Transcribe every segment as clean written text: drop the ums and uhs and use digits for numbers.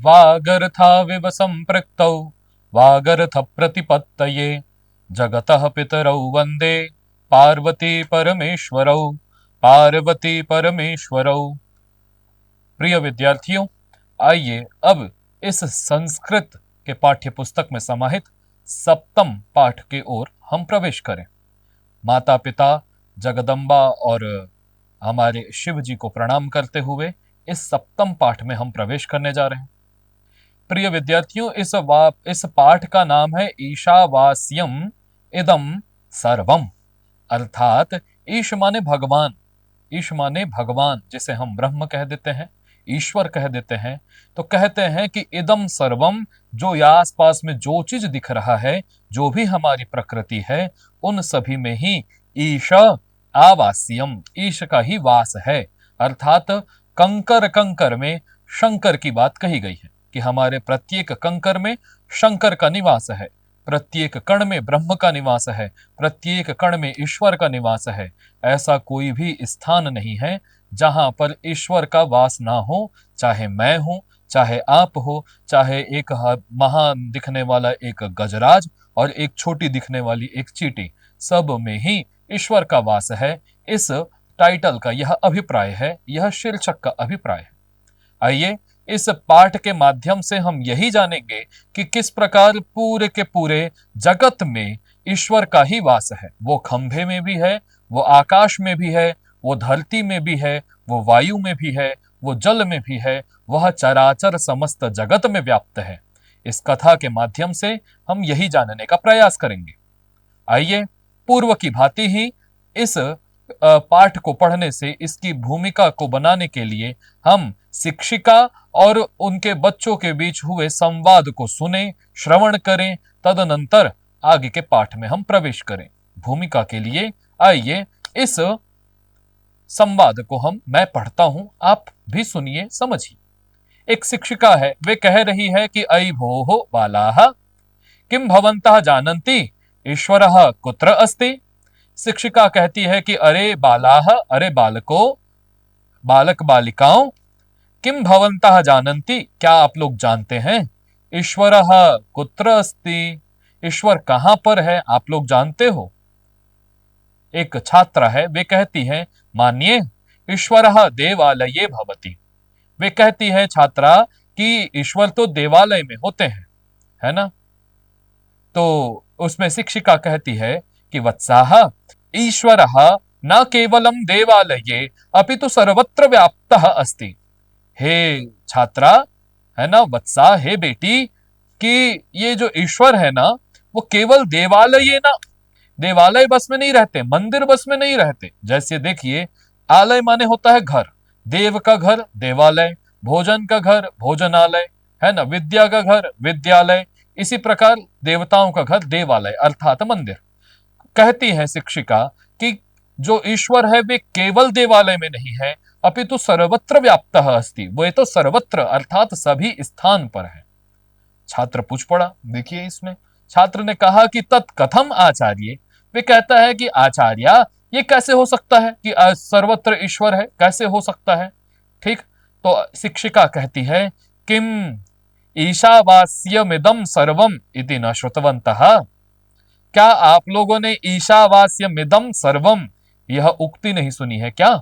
वागर्थाविव संपृक्तौ वागर्थ प्रतिपत्तये जगतः पितरौ वंदे पार्वती परमेश्वरौ पार्वती परमेश्वरौ। प्रिय विद्यार्थियों, आइए अब इस संस्कृत के पाठ्य पुस्तक में समाहित सप्तम पाठ की ओर हम प्रवेश करें। माता पिता जगदम्बा और हमारे शिव जी को प्रणाम करते हुए इस सप्तम पाठ में हम प्रवेश करने जा रहे हैं। प्रिय विद्यार्थियों, इस पाठ का नाम है ईशावास्यम इदम सर्वम, अर्थात ईश माने भगवान, ईश माने भगवान, जिसे हम ब्रह्म कह देते हैं, ईश्वर कह देते हैं। तो कहते हैं कि इदम सर्वम, जो आस पास में जो चीज दिख रहा है, जो भी हमारी प्रकृति है, उन सभी में ही ईश आवास्यम, ईश का ही वास है। अर्थात कंकर कंकर में शंकर की बात कही गई है कि हमारे प्रत्येक कंकर में शंकर का निवास है, प्रत्येक कण में ब्रह्म का निवास है, प्रत्येक कण में ईश्वर का निवास है। ऐसा कोई भी स्थान नहीं है जहां पर ईश्वर का वास ना हो, चाहे मैं हूं, चाहे आप हो, चाहे एक महान दिखने वाला एक गजराज और एक छोटी दिखने वाली एक चींटी, सब में ही ईश्वर का वास है। इस टाइटल का यह अभिप्राय है, यह शीर्षक का अभिप्राय है। आइए इस पाठ के माध्यम से हम यही जानेंगे कि किस प्रकार पूरे के पूरे जगत में ईश्वर का ही वास है। वो खंभे में भी है, वो आकाश में भी है, वो धरती में भी है, वो वायु में भी है, वो जल में भी है, वह चराचर समस्त जगत में व्याप्त है। इस कथा के माध्यम से हम यही जानने का प्रयास करेंगे। आइए पूर्व की भांति ही इस पाठ को पढ़ने से, इसकी भूमिका को बनाने के लिए हम शिक्षिका और उनके बच्चों के बीच हुए संवाद को सुने, श्रवण करें, तदनंतर आगे के पाठ में हम प्रवेश करें। भूमिका के लिए आइए इस संवाद को मैं पढ़ता हूं, आप भी सुनिए, समझिए। एक शिक्षिका है, वे कह रही है कि अयि भोः बालाः किम भवन्तः जानन्ति ईश्वरः कुत्र अस्ति। शिक्षिका कहती है कि अरे बालाः, अरे बालकों, बालक बालिकाओं, किम भवन्तः जानन्ति, क्या आप लोग जानते हैं, ईश्वरः कुत्र अस्ति, ईश्वर कहां पर है, आप लोग जानते हो। एक छात्रा है, वे कहती है मानिए ईश्वरः देवालये भवति। वे कहती है छात्रा कि ईश्वर तो देवालय में होते हैं, है ना। तो उसमें शिक्षिका कहती है कि वत्साः ईश्वरः न केवलम देवालये अपितु सर्वत्र व्याप्तः अस्ति। हे छात्रा, है ना, वत्सा, हे बेटी, कि ये जो ईश्वर है ना, वो केवल देवालय ना, देवालय बस में नहीं रहते, मंदिर बस में नहीं रहते। जैसे देखिए, आलय माने होता है घर, देव का घर देवालय, भोजन का घर भोजनालय, है ना, विद्या का घर विद्यालय, इसी प्रकार देवताओं का घर देवालय अर्थात मंदिर। कहती है शिक्षिका कि जो ईश्वर है वे केवल देवालय में नहीं है, अपितु सर्वत्र व्याप्तः अस्ति, वो तो सर्वत्र अर्थात सभी स्थान पर है। छात्र पूछ पड़ा, देखिए इसमें छात्र ने कहा कि तत्कथम आचार्य। वे कहता है कि आचार्य, ये कैसे हो सकता है कि सर्वत्र ईश्वर है, कैसे हो सकता है। ठीक, तो शिक्षिका कहती है किम ईशावास्यमिदं सर्वम इति न श्रुतवन्तः। क्या आप लोगों ने ईशावास्यमिदं सर्वम, यह उक्ति नहीं सुनी है क्या,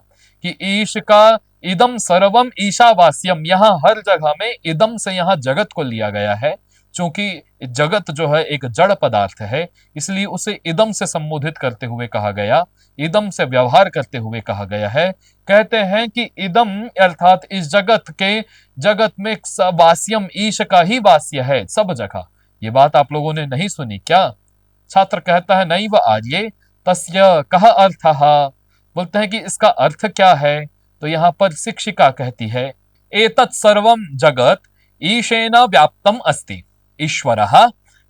कि ईश का इदम सर्वम ईशावास्यम, यहां हर जगह में इदम से यहां जगत को लिया गया है। चूंकि जगत जो है एक जड़ पदार्थ है, इसलिए उसे इदम से संबोधित करते हुए कहा गया, इदम से व्यवहार करते हुए कहा गया है। कहते हैं कि इदम अर्थात इस जगत में वास्यम, ईश का ही वास्य है सब जगह। ये बात आप लोगों ने नहीं सुनी क्या। छात्र कहता है नहीं, वह आर्ये तस्य कह अर्थः, बोलते हैं कि इसका अर्थ क्या है। तो यहां पर शिक्षिका कहती है एतत् सर्वम जगत ईशेन व्याप्तम अस्ति, ईश्वरः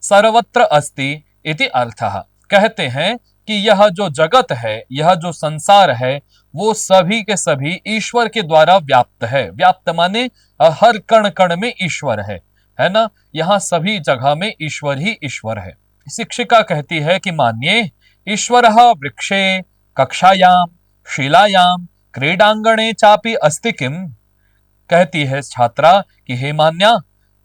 सर्वत्र अस्ति इति अर्थः। कहते हैं कि यह जो जगत है, यह जो संसार है, वो सभी के सभी ईश्वर के द्वारा व्याप्त है। व्याप्त माने हर कण कण में ईश्वर है ना, यहां सभी जगह में ईश्वर ही ईश्वर है। शिक्षिका कहती है कि मानिए ईश्वरः वृक्षे कक्षायाम शिलायाम क्रीडांगणे चापि अस्ति किम। कहती है छात्रा कि हे मान्या,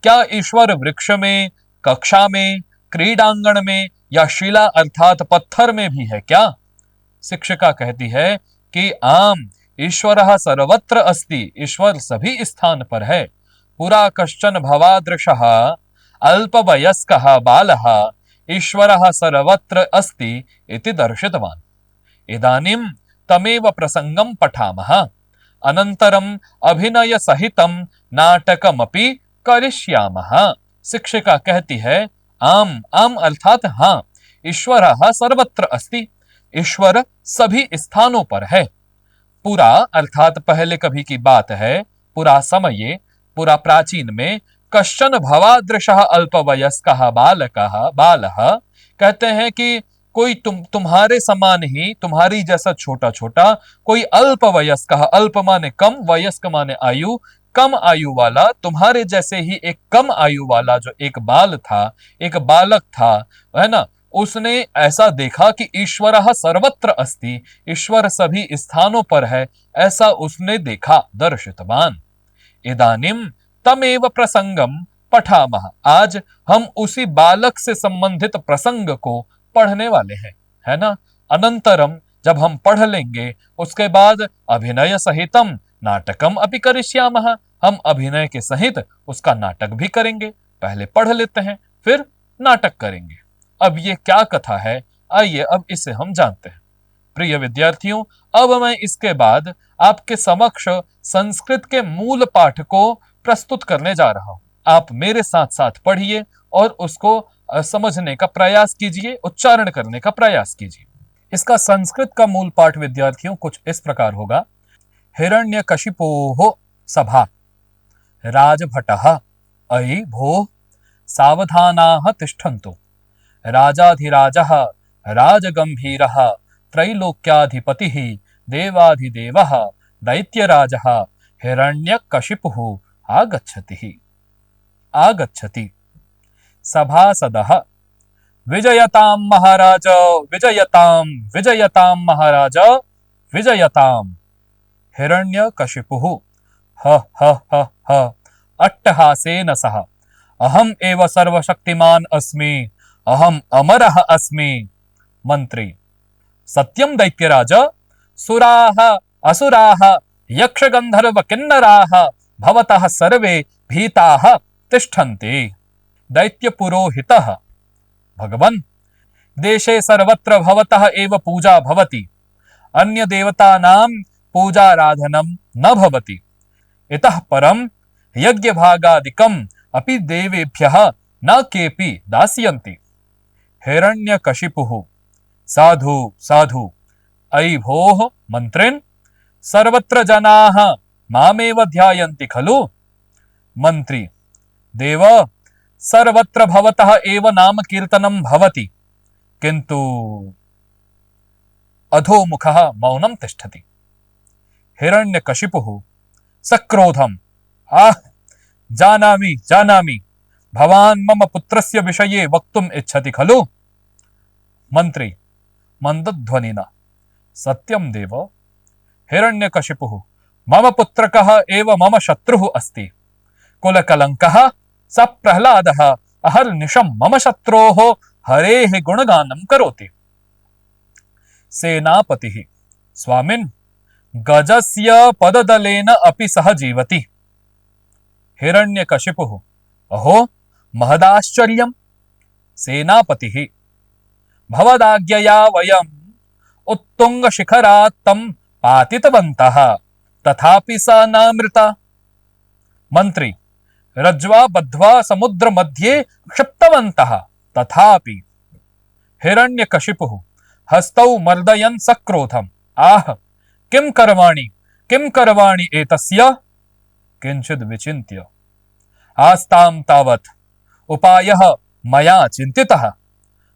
क्या ईश्वर वृक्ष में, कक्षा में, क्रीडांगण में या शिला अर्थात पत्थर में भी है क्या? शिक्षिका कहती है कि आम ईश्वरः सर्वत्र अस्ति, ईश्वर सभी स्थान पर है। पुरा कश्चन भवादृशः अल्पवयस्कः बालः ईश्वरः सर्वत्र अस्ति इति दर्शितवान्। इदानीं तमेव प्रसंगं पठामः। अनन्तरम् अभिनय सहितं नाटकमपि करिष्यामः। शिक्षिका कहती है आम, आम अर्थात हाँ, ईश्वरः सर्वत्र अस्ति, ईश्वर सभी स्थानों पर है। पुरा अर्थात पहले कभी की बात है, पुरा समये, पुरा प्राचीन में, कश्चन भवादृशः अल्पवयस्कः बालः कहते हैं कि कोई तुम्हारे समान ही, तुम्हारी जैसा छोटा छोटा कोई अल्पवयस्क, अल्प माने कम, वयस्क माने आयु, कम आयु वाला, तुम्हारे जैसे ही एक कम आयु वाला जो एक बाल था, एक बालक था, है ना, उसने ऐसा देखा कि ईश्वरः सर्वत्र अस्ति, ईश्वर सभी स्थानों पर है, ऐसा उसने देखा, दर्शितवान। इदानीं तमेव प्रसंगम पठामः, आज हम उसी बालक से संबंधित प्रसंग को पढ़ने वाले हैं, है ना। अनंतरम, जब हम पढ़ लेंगे उसके बाद अभिनय सहितम नाटकम अपि करिष्यामः, हम अभिनय के सहित उसका नाटक भी करेंगे। पहले पढ़ लेते हैं, फिर नाटक करेंगे। अब ये क्या कथा है, आइए अब इसे हम जानते हैं। प्रिय विद्यार्थियों, अब मैं इसके बाद आपके समक्ष संस्कृत के मूल पाठ को प्रस्तुत करने जा रहा हूं। आप मेरे साथ साथ पढ़िए और उसको समझने का प्रयास कीजिए, उच्चारण करने का प्रयास कीजिए। इसका संस्कृत का मूल पाठ विद्यार्थियों कुछ इस प्रकार होगा। हिरण्यकशिपोः सभा, राजभटः अयि भोः सावधानाः तिष्ठन्तु, राजाधिराजः राजगंभीरः त्रैलोक्याधिपतिः देवाधिदेवः दैत्यराजः हिरण्यकशिपुः आगच्छति। सभासदः विजयतां महाराज, विजयतां महाराज, विजयतां। हिरण्यकशिपुः ह ह ह ह अट्टहासेन सह अहम् एव सर्वशक्तिमान् अस्मि, अहम् अमरः अस्मि। मंत्री सत्यं दैत्यराज, सुराः असुराः यक्षगन्धर्व किन्नराः भवतः सर्वे भीताः तिष्ठन्ति। दैत्य पुरोहितः भगवन्, देशे सर्वत्र भवतः एव पूजा भवति, अन्य देवतानां पूजाराधनं न भवति। इतः परं यज्ञभागादिकम् अपि देवेभ्यः न केऽपि दास्यन्ति। हिरण्यकशिपुः साधु साधु, अयि भोः मन्त्रिन्, सर्वत्र जनाः मामेव ध्यायन्ति खलु। मंत्री देव, सर्वत्र भवतः एव नाम कीर्तनं भवति, किन्तु अधोमुखः मौनं तिष्ठति। हिरण्यकशिपुः सक्रोधम् आह, जानामि जानामि, भवान् मम पुत्रस्य विषये वक्तुम् इच्छति खलु। मंत्री मंदध्वनिना सत्यं देव। हिरण्यकशिपुः मम पुत्रकः एव मम शत्रुः अस्ति, कुलकलङ्कः स प्रह्लादः अहर्निशं मम शत्रोः हरेः गुणगानं करोति। सेनापतिः स्वामिन्, गजस्य पददलेन अपि सह जीवति। हिरण्यकशिपुः अहो महदाश्चर्यम्। सेनापतिः भवदाज्ञया वयम् उत्तुंगशिखरात् तं पातितवन्तः, तथापि सा नामृता। मंत्री रज्वा बद्ध्वा समुद्र मध्ये क्षिप्तवन्तः, तथापि। हिरण्यकशिपुः हस्तौ मर्दयन् सक्रोधम् आह, किं करवाणि एतस्य। किंचित् विचिन्त्य आस्तां तावत् उपायः मया चिन्तितः,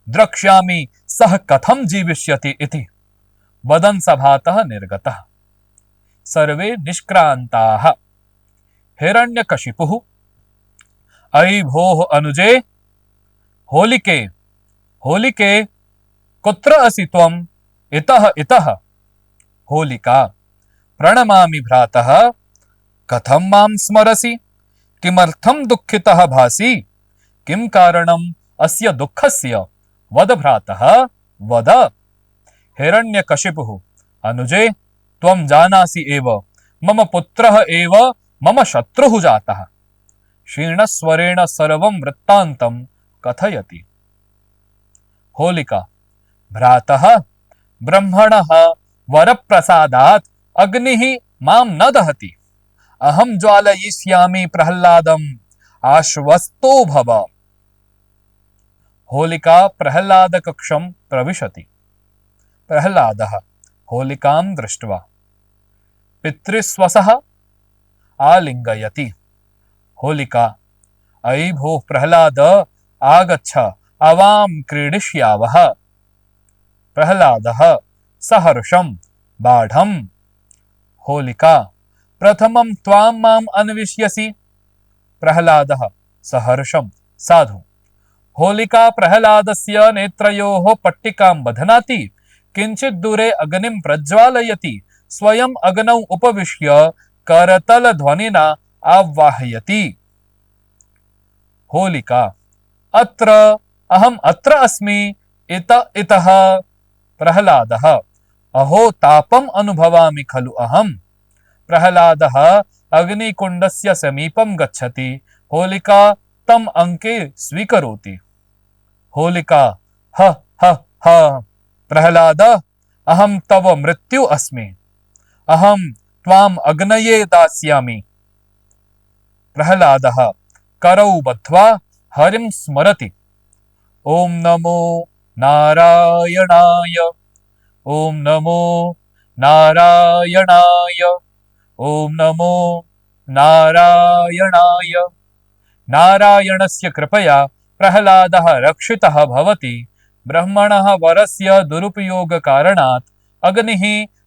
द्रक्ष्यामि सः कथं जीविष्यति इति वदन् सभातः निर्गतः। सर्वे निष्क्रान्ताः। हिरण्यकशिपुः अयि भोः अनुजे, होलिके कुत्र असि त्वम्। इतः। होलिका प्रणमामि भ्रातः, कथं मां स्मरसि, किमर्थं दुःखितः भासि? किं कारणम् अस्य दुःखस्य? वद भ्रातः वद। हिरण्यकशिपुः अनुजे त्वं जानासि एव मम पुत्रः एव मम शत्रुः जातः। क्षीणस्वरेण सर्वं वृत्तान्तं कथयति। होलिका भ्रातः ब्रह्मणः वरप्रसादात् अग्निः मां न दहति। अहं ज्वालयिष्यामि प्रह्लादम्, आश्वस्तो भव। होलिका प्रह्लादकक्षं प्रविशति। प्रह्लादः होलिकां दृष्ट्वा पितृस्वसः आलिङ्गयति। होलिका अयि भोः प्रह्लाद आगच्छ, आवां क्रीडिष्यावः। प्रह्लादः सहर्षं बाढम्। होलिका प्रथमं त्वां माम् अन्विष्यसि। प्रह्लादः सहर्षं साधु। होलिका प्रह्लादस्य नेत्रयोः पट्टिकां बध्नाति, किञ्चित् दूरे अग्निं प्रज्वालयति, स्वयं अग्नौ उपविश्य करतलध्वनिना आह्वयति। होलिका अत्र अहम् अत्र अस्मि इतः। प्रह्लादः अहो तापम् अनुभवामि खलु अहम्। प्रह्लादः अग्निकुण्डस्य समीपं गच्छति। होलिका तम् अंके स्वीकरोति। होलिका ह ह ह प्रह्लाद अहं तव मृत्यु अस्मि, अहं त्वाम् अग्नये दास्यामि। प्रह्लादः करौ बद्ध्वा हरिं स्मरति। ओं नमो नारायणाय, ओं नमो नारायणाय, ओं नमो नारायणाय। नारायणस्य कृपया प्रह्लादः रक्षितः भवति। ब्रह्मणः वरस्य दुरुपयोगकारणात् अग्निः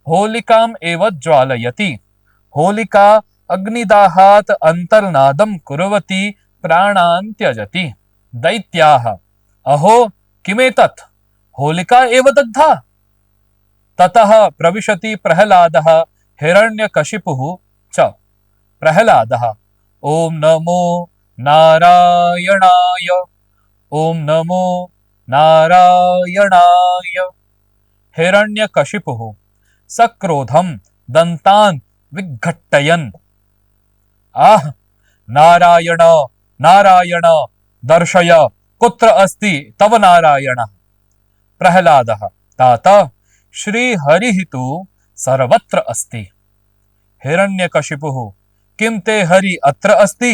होलिकाम् एव ज्वालयति। होलिका अग्निदाहात् अन्तर्नादं कुर्वती प्राणान् त्यजति। दैत्याः अहो किमेतत्, होलिका एव दग्धा। ततः प्रविशति प्रह्लादः हिरण्यकशिपुः च। प्रह्लादः ओं नमो नारायणाय, ओं नमो नारायणाय। हिरण्यकशिपुः सक्रोधं दन्तान् विघट्टयन् आह नारायण नारायण दर्शय, कुत्र अस्ति तव नारायणः। प्रह्लादः तात श्रीहरिः तु सर्वत्र अस्ति। हिरण्यकशिपुः किं ते हरि अत्र अस्ति,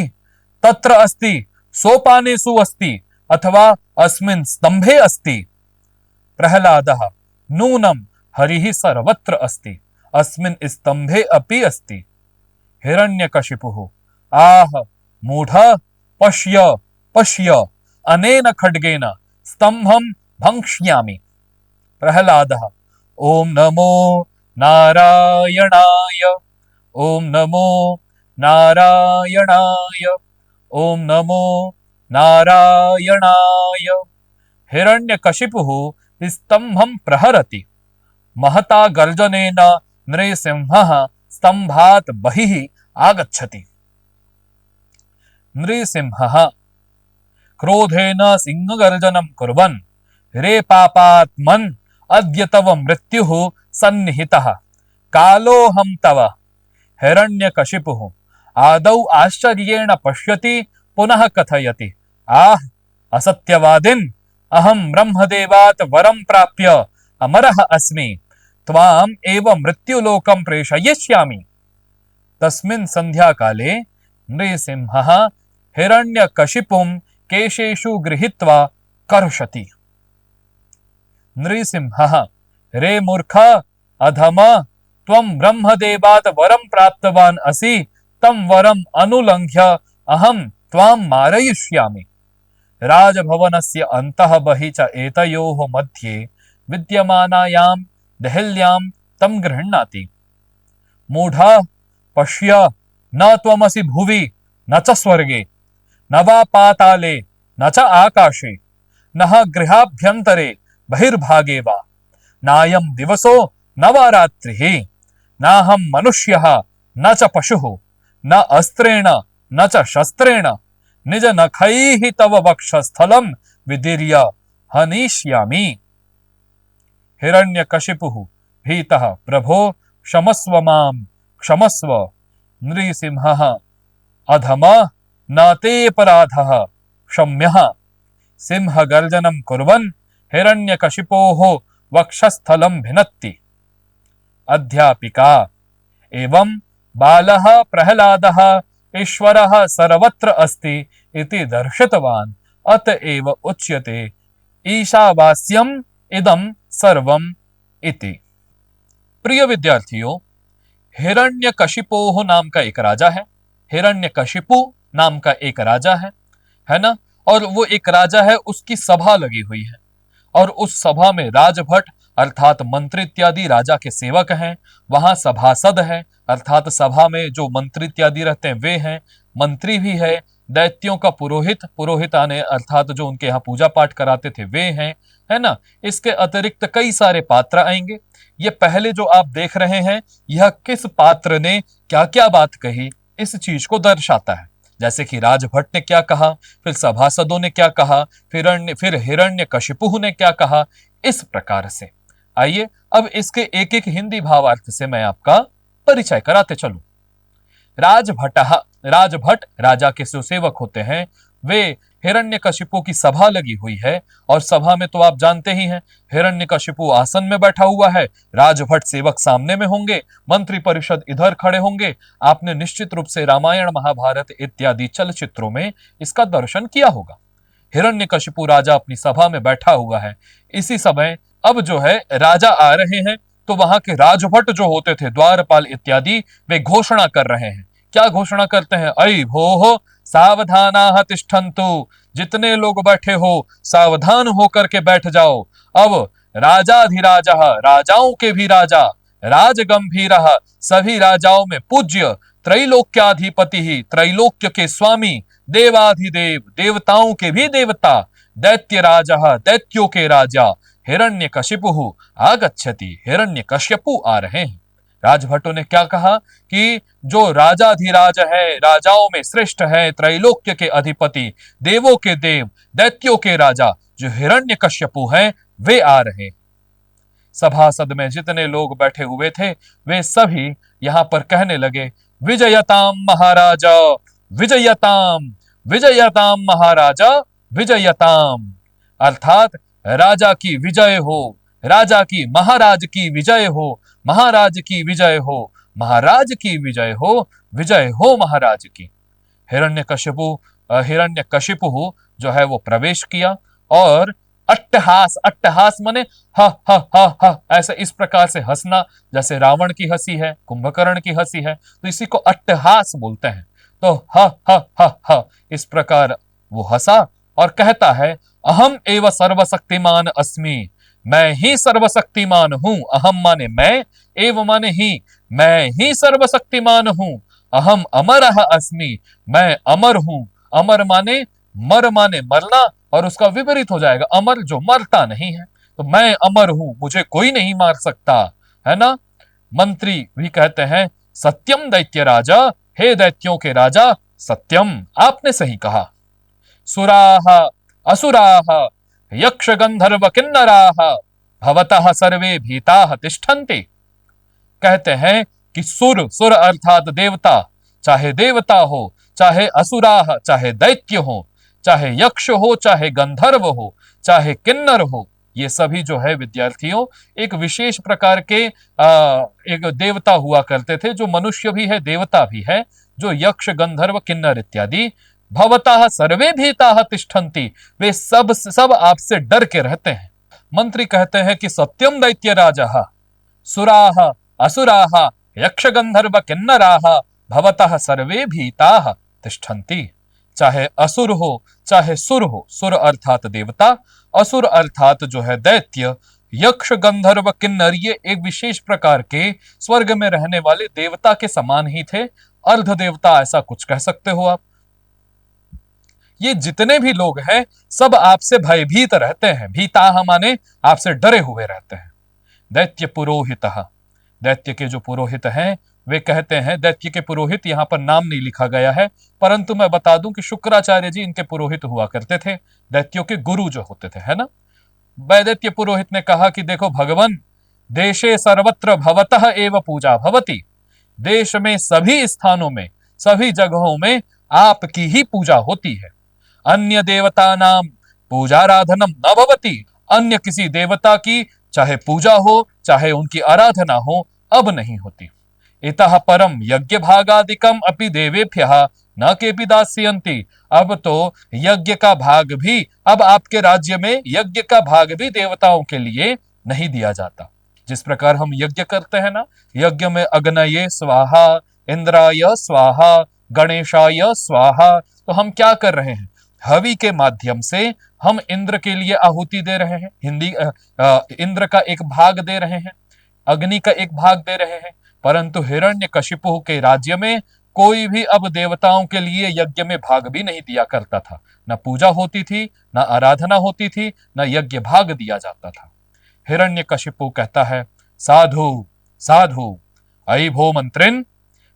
तत्र अस्ति, सोपानेषु अस्ति, अथवा अस्मिन् स्तंभे अस्ति। प्रह्लादः नूनं हरिः सर्वत्र अस्ति, अस्मिन् स्तंभे अपि अस्ति। हिरण्यकशिपुः आह मूढ, पश्य पश्य, अनेन खड्गेन स्तंभं भङ्क्ष्यामि। प्रह्लादः ओं नमो नारायणाय, ओं नमो नारायणाय, ओं नमो नारायणाय। हिरण्यकशिपुः स्तंभं प्रहरति। महता गर्जनेन नृसिंहः स्तंभात् बहिः आगच्छति। नृसिंहः क्रोधेन सिंहगर्जनं कुर्वन् रे पापात्मन्, अद्य तव मृत्युः सन्निहितः, कालोऽहं तव। हिरण्यकशिपुः आदौ आश्चर्येण पश्यति, पुनः कथयति आह असत्यवादिन्, अहं ब्रह्मदेवात् वरं प्राप्य अमरः अस्मि, त्वाम् एव मृत्युलोकं प्रेषयिष्यामि। तस्मिन् सन्ध्याकाले नृसिंहः हिरण्यकशिपुं केशेषु गृहीत्वा कर्षति। नृसिंहः रे मूर्ख अधम, त्वं ब्रह्मदेवात् वरं प्राप्तवान् असि, तं वरम् अनुलङ्घ्य अहं त्वां मारयिष्यामि। राजभवनस्य अन्तः बहिः च एतयोः मध्ये विद्यमानायां देहल्यां तं गृह्णाति। मूढ पश्य, न त्वमसि भुवि न च स्वर्गे, न वा पाताले न च आकाशे, न गृहाभ्यन्तरे बहिर्भागे वा, नायं दिवसो न वा रात्रिः, नाहं मनुष्यः न च पशुः, न अस्त्रेण न च शस्त्रेण निज नखैः तव वक्षस्थलं विदीर्य हनिष्यामि। हिरण्यकशिपुः भीतः प्रभो क्षमस्व मां क्षमस्व। नृसिंहः अधमः न तेऽपराधः क्षम्यः। सिंहगर्जनं कुर्वन् हिरण्यकशिपोः वक्षस्थलं भिनत्ति। अध्यापिका एवं बालः प्रह्लादः ईश्वरः सर्वत्र अस्ति इति दर्शितवान्, अतएव उच्यते ईशावास्यम् इदं सर्वम् इति। प्रिय विद्यार्थियों, हिरण्यकशिपोः नाम का एक राजा है, हिरण्यकशिपु नाम का एक राजा है ना। और वो एक राजा है, उसकी सभा लगी हुई है और उस सभा में राजभट अर्थात मंत्री इत्यादि राजा के सेवक हैं, वहां सभासद है अर्थात सभा में जो मंत्री इत्यादि रहते हैं वे हैं, मंत्री भी है, दैत्यों का पुरोहित, पुरोहित आने अर्थात जो उनके यहाँ पूजा पाठ कराते थे वे हैं, है ना। इसके अतिरिक्त कई सारे पात्र आएंगे। ये पहले जो आप देख रहे हैं यह किस पात्र ने क्या क्या बात कही इस चीज को दर्शाता है। जैसे कि राजभट ने क्या कहा, फिर सभासदों ने क्या कहा, फिर हिरण्यकशिपु ने क्या कहा, इस प्रकार से। आइए अब इसके एक एक हिंदी भावार्थ से मैं आपका परिचय कराते चलूं। राजभट राजा के जो सेवक होते हैं वे हिरण्यकशिपु की सभा लगी हुई है और सभा में तो आप जानते ही हैं हिरण्यकशिपु आसन में बैठा हुआ है, राजभट सेवक सामने में होंगे, मंत्री परिषद इधर खड़े होंगे। आपने निश्चित रूप से रामायण महाभारत इत्यादि चलचित्रों में इसका दर्शन किया होगा। हिरण्यकशिपु राजा अपनी सभा में बैठा हुआ है। इसी समय अब जो है राजा आ रहे हैं तो वहां के राजभट जो होते थे द्वारपाल इत्यादि वे घोषणा कर रहे हैं। क्या घोषणा करते हैं? अयि भोः सावधानाः तिष्ठन्तु, जितने लोग बैठे हो सावधान होकर के बैठ जाओ। अब राजाधिराजः, राजाओं के भी राजा, राजगंभीरः, सभी राजाओं में पूज्य, त्रैलोक्याधिपति, त्रैलोक्य के स्वामी, देवाधिदेव, देवताओं के भी देवता, दैत्यराजः, दैत्यों के राजा, हिरण्यकशिपुः आगच्छति, हिरण्यकश्यपु आ रहे हैं। राजभट्टों ने क्या कहा कि जो राजाधिराज है, राजाओं में श्रेष्ठ है, त्रैलोक्य के अधिपति, देवों के देव, दैत्यों के राजा जो हिरण्यकश्यपु हैं वे आ रहे। सभासद में जितने लोग बैठे हुए थे वे सभी यहां पर कहने लगे विजयताम महाराजा, विजयताम, विजयताम महाराजा, विजयताम। अर्थात राजा की विजय हो, राजा की, महाराज की विजय हो, महाराज की विजय हो, महाराज की विजय हो, विजय हो महाराज की। हिरण्यकशिपु जो है वो प्रवेश किया और अट्टहास, अट्टहास माने हा हा हा हा, ऐसा इस प्रकार से हंसना, जैसे रावण की हंसी है, कुंभकर्ण की हंसी है, तो इसी को अट्टहास बोलते हैं। तो हा हा हा हा इस प्रकार वो हंसा और कहता है अहम एव सर्वशक्तिमान अस्मि, मैं ही सर्वशक्तिमान हूं। अहम माने मैं, एव माने ही, मैं ही सर्वशक्तिमान हूं। अहम अमरः अस्मि, मैं अमर हूं। अमर माने मर माने मरना और उसका विपरीत हो जाएगा अमर जो मरता नहीं है। तो मैं अमर हूं, मुझे कोई नहीं मार सकता, है ना। मंत्री भी कहते हैं सत्यम दैत्य राजा, हे दैत्यों के राजा सत्यम, आपने सही कहा। सुराः असुराः यक्ष गंधर्व किन्नराः भवतः सर्वे भीताः तिष्ठन्ति। कहते हैं कि सुर, सुर अर्थात देवता, चाहे देवता हो, चाहे असुराः, चाहे दैत्य हो, चाहे यक्ष हो, चाहे गंधर्व हो, चाहे किन्नर हो, ये सभी जो है विद्यार्थियों एक विशेष प्रकार के एक देवता हुआ करते थे, जो मनुष्य भी है देवता भी है, जो यक्ष गंधर्व किन्नर इत्यादि। भवतः सर्वे भीताः तिष्ठन्ति, वे सब आपसे डर के रहते हैं। मंत्री कहते हैं कि सत्यम दैत्य राजः सुराः असुराः यक्ष गंधर्व किन्नराः भवतः सर्वे भीताः तिष्ठन्ति। चाहे असुर हो चाहे सुर हो, सुर अर्थात देवता, असुर अर्थात जो है दैत्य, यक्ष गंधर्व किन्नर ये एक विशेष प्रकार के स्वर्ग में रहने वाले देवता के समान ही थे, अर्ध देवता ऐसा कुछ कह सकते हो आप। ये जितने भी लोग हैं सब आपसे भयभीत रहते हैं, भीताः माने आपसे डरे हुए रहते हैं। दैत्य पुरोहितः, दैत्य के जो पुरोहित हैं वे कहते हैं, दैत्य के पुरोहित, यहाँ पर नाम नहीं लिखा गया है, परंतु मैं बता दूं कि शुक्राचार्य जी इनके पुरोहित हुआ करते थे, दैत्यों के गुरु जो होते थे, है ना। वैदैत्य पुरोहित ने कहा कि देखो भगवान, देशे सर्वत्र भवतः एव पूजा भवति, देश में सभी स्थानों में, सभी जगहों में आपकी ही पूजा होती है। अन्य देवता नाम पूजाराधनम न भवति, अन्य किसी देवता की चाहे पूजा हो चाहे उनकी आराधना हो अब नहीं होती। इतः परम यज्ञ भागादिकम अपि देवेभ्यः न केपि दास्यन्ति, अब तो यज्ञ का भाग भी, अब आपके राज्य में यज्ञ का भाग भी देवताओं के लिए नहीं दिया जाता। जिस प्रकार हम यज्ञ करते हैं ना, यज्ञ में अग्नये स्वाहा, इंद्राय स्वाहा, गणेशाय स्वाहा, तो हम क्या कर रहे हैं, हवि के माध्यम से हम इंद्र के लिए आहुति दे रहे हैं, इंद्र का एक भाग दे रहे हैं, अग्नि का एक भाग दे रहे हैं। परंतु हिरण्यकशिपु के राज्य में कोई भी अब देवताओं के लिए यज्ञ में भाग भी नहीं दिया करता था, न पूजा होती थी, न आराधना होती थी, न यज्ञ भाग दिया जाता था। हिरण्यकशिपु कहता है, साधु साधु अयि भो मंत्रिन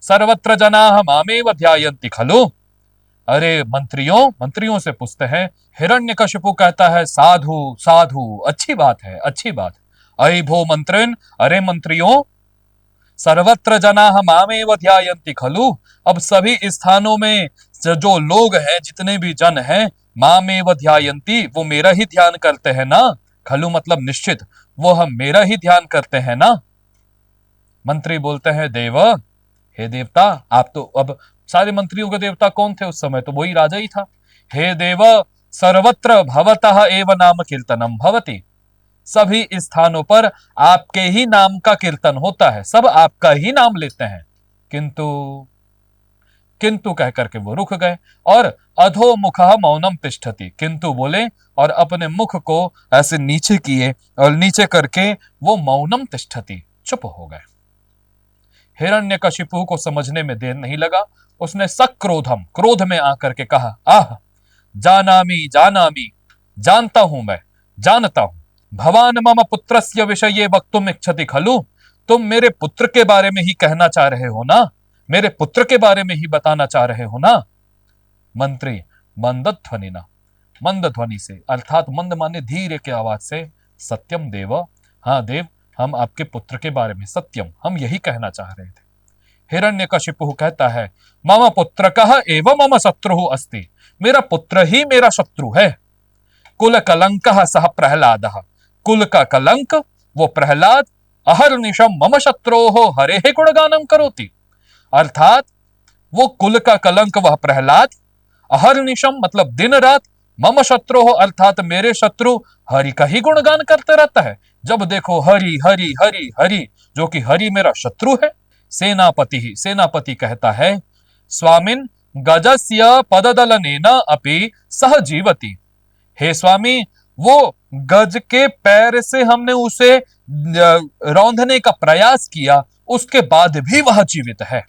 सर्वत्र जनाः मामेव ध्यायन्ति खलु। अरे मंत्रियों, मंत्रियों से पूछते हैं। हिरण्यकशिपु कहता है, साधु साधु, अच्छी बात है, अच्छी बात। अयि भो मंत्रिन, अरे मंत्रियों, सर्वत्र जनाः मामेव ध्यायन्ति खलु, अब सभी स्थानों में जो लोग हैं, जितने भी जन हैं, मामेव ध्यायन्ति, वो मेरा ही ध्यान करते हैं ना। खलु मतलब निश्चित, वो हम मेरा ही ध्यान करते हैं ना। मंत्री बोलते हैं, देव, हे देवता, आप तो, अब सारे मंत्रियों के देवता कौन थे उस समय, तो वही राजा ही था। हे देव, सर्वत्र भवतः एव नाम कीर्तनम भवति, सभी स्थानों पर आपके ही नाम का कीर्तन होता है, सब आपका ही नाम लेते हैं। किंतु किंतु कह करके वो रुक गए और अधोमुखः मौनम तिष्ठति, किंतु बोले और अपने मुख को ऐसे नीचे किए और नीचे करके वो मौनम तिष्ठति, चुप हो गए। हिरण्यकशिपु को समझने में देर नहीं लगा, उसने सक्रोधम, क्रोध में आकर के कहा, आह, जानामि जानामि, जानता हूं मैं, जानता हूं, भवान मम पुत्रस्य विषये वक्तुम इच्छति खलु, तुम मेरे पुत्र के बारे में ही कहना चाह रहे हो ना, मेरे पुत्र के बारे में ही बताना चाह रहे हो ना। मंत्री मंद ध्वनिना, मंद ध्वनि से, अर्थात मंद माने धीरे की आवाज से, सत्यम देव, हाँ देव, हम आपके पुत्र के बारे में सत्यम, हम यही कहना चाह रहे थे। हिरण्यकशिपु कहता है, मम पुत्रकः एव मम शत्रुः अस्ति, मेरा पुत्र ही मेरा शत्रु है। कुल कलंकः सह प्रहलादः, कुल का कलंक वो प्रहलाद, अहर्निशम मम शत्रोः हरेः गुणगानम करोति, अर्थात वो कुल का कलंक वह प्रहलाद, अहर्निशम मतलब दिन रात, मम शत्रुः अर्थात मेरे शत्रु हरि का ही गुणगान करते रहता है। जब देखो हरि हरि हरि हरि, जो कि हरि मेरा शत्रु है। सेनापति ही, सेनापति कहता है, स्वामिन गजस्य पददलनेन अपि सह जीवति, हे स्वामी, वो गज के पैर से हमने उसे रौंदने का प्रयास किया, उसके बाद भी वह जीवित है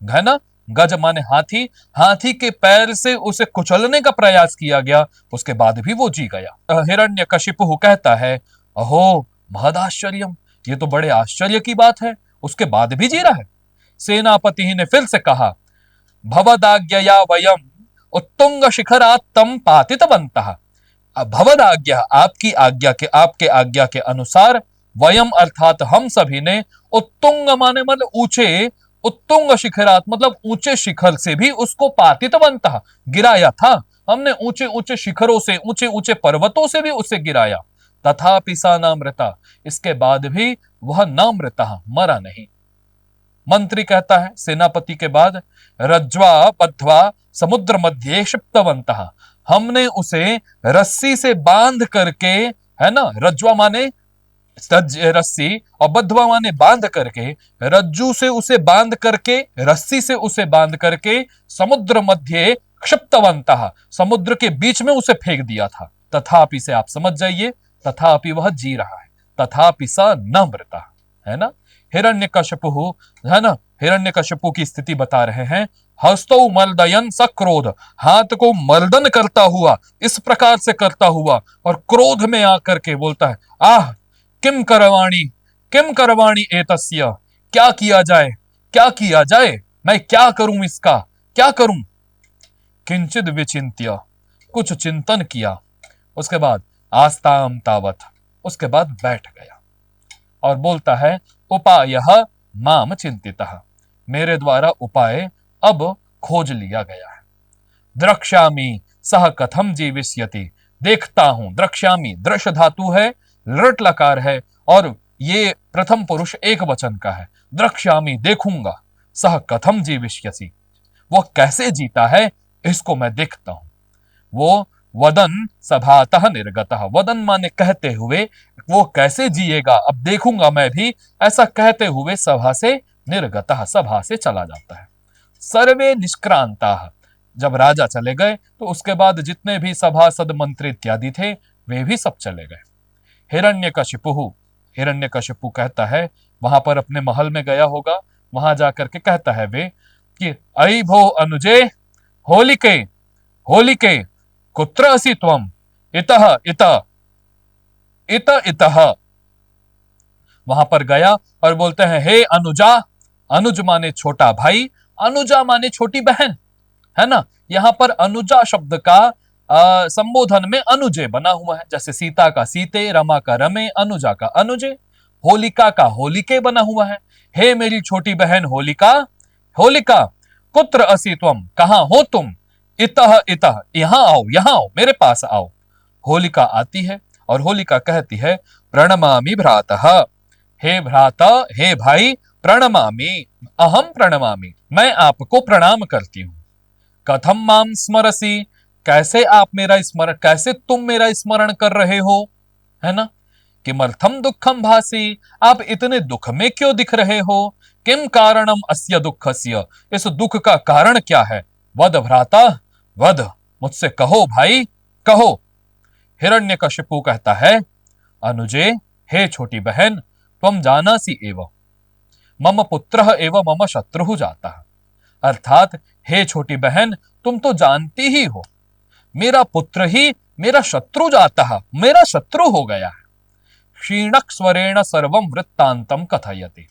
ना। गज माने हाथी, हाथी के पैर से उसे कुचलने का प्रयास किया गया, उसके बाद भी वो जी गया। हिरण्यकशिपु कहता है, अहो महदाश्चर्यम, ये तो बड़े आश्चर्य की बात है, उसके बाद भी जी रहा है। सेनापति ने फिर से कहा, भवदाज्ञया वयम उत्तुंग शिखरात् तम पातितवन्तः, भवदाज्ञा, आपकी आज्ञा के, आपके आज्ञा के अनुसार, वयम अर्थात हम सभी ने, उत्तुंग माने मतलब ऊंचे, उत्तुंग शिखरात मतलब ऊंचे शिखर से भी उसको पातितवन्तः, गिराया था हमने, ऊंचे ऊंचे शिखरों से, ऊंचे ऊंचे पर्वतों से भी उसे गिराया। तथापि सा नामृता, इसके बाद भी वह नामृतः, मरा नहीं। मंत्री कहता है सेनापति के बाद, रज्वा बद्ध्वा समुद्र मध्य क्षिप्तवन्तः, हमने उसे रस्सी से बांध करके, है ना, रज्वा माने रस्सी और बद्ध्वा माने बांध करके, रज्जू से उसे बांध करके, रस्सी से उसे बांध करके, समुद्र मध्य क्षिप्तवन्तः, समुद्र के बीच में उसे फेंक दिया था। तथापि से आप समझ जाइए, तथापि वह जी रहा है, तथापि सा न मृता, है ना। हिरण्यकशिपु, है ना, हिरण्यकशिपु की स्थिति बता रहे हैं, हस्तौ मर्दयन सक्रोध, हाथ को मर्दन करता हुआ, इस प्रकार से करता हुआ और क्रोध में आकर के बोलता है, आह किम करवाणी एतस्य, क्या किया जाए, क्या किया जाए, मैं क्या करूं, इसका क्या करूं। किंचिद विचिंत्य, कुछ चिंतन किया, उसके बाद आस्ताम तावत, उसके बाद बैठ गया और बोलता है उपायः माम चिंतितः, मेरे द्वारा उपाय अब खोज लिया गया है। द्रक्ष्यामि सह कथम जीविष्यति, देखता हूं, द्रक्ष्यामि दृश धातु है, लृट लकार है और ये प्रथम पुरुष एक वचन का है। द्रक्ष्यामि देखूंगा, सह कथम जीविष्यसि, वो कैसे जीता है इसको मैं देखता हूं। वो वदन सभातः निर्गतः, वदन माने कहते हुए, वो कैसे जिएगा अब देखूंगा मैं भी, ऐसा कहते हुए सभा से निर्गतः, सभा से चला जाता है। सर्वे निष्क्रांता, जब राजा चले गए तो उसके बाद जितने भी सभासद मंत्री इत्यादि थे वे भी सब चले गए। हिरण्यकशिपु, हिरण्यकशिपु कहता है, वहां पर अपने महल में गया होगा, वहां जाकर के कहता है वे कि अयि भो अनुजे होलिके, होलिके कुत्र असि त्वम, इतः इतः इत इतः। वहां पर गया और बोलते हैं हे अनुजा, अनुज माने छोटा भाई, अनुजा माने छोटी बहन, है ना। यहां पर अनुजा शब्द का संबोधन में अनुजे बना हुआ है, जैसे सीता का सीते, रमा का रमे, अनुजा का अनुजे, होलिका का होलिके बना हुआ है। हे मेरी छोटी बहन होलिका, होलिका कुत्र असि त्वम, कहां हो तुम, इतः इतः, यहां आओ मेरे पास आओ। होलिका आती है और होलिका कहती है प्रणमामि भ्रातः, हे भ्राता, हे भाई, प्रणमामि, अहम प्रणमामि, मैं आपको प्रणाम करती हूं। कथम माम स्मरसी, कैसे आप मेरा स्मरण, कैसे तुम मेरा स्मरण कर रहे हो, है ना। किमर्थम दुखम भासी, आप इतने दुख में क्यों दिख रहे हो। किम कारणम अस्य दुखस्य, इस दुख का कारण क्या है। वद भ्राता, वद, मुझसे कहो भाई, कहो। हिरण्यकशिपु कहता है अनुजे, हे छोटी बहन, त्वम जानासि एव मम पुत्रः एव मम शत्रुः जातः, अर्थात हे छोटी बहन, तुम तो जानती ही हो मेरा पुत्र ही मेरा शत्रु जातः, मेरा शत्रु हो गया है। क्षीणक स्वरेण सर्वम वृत्तांतम कथयति,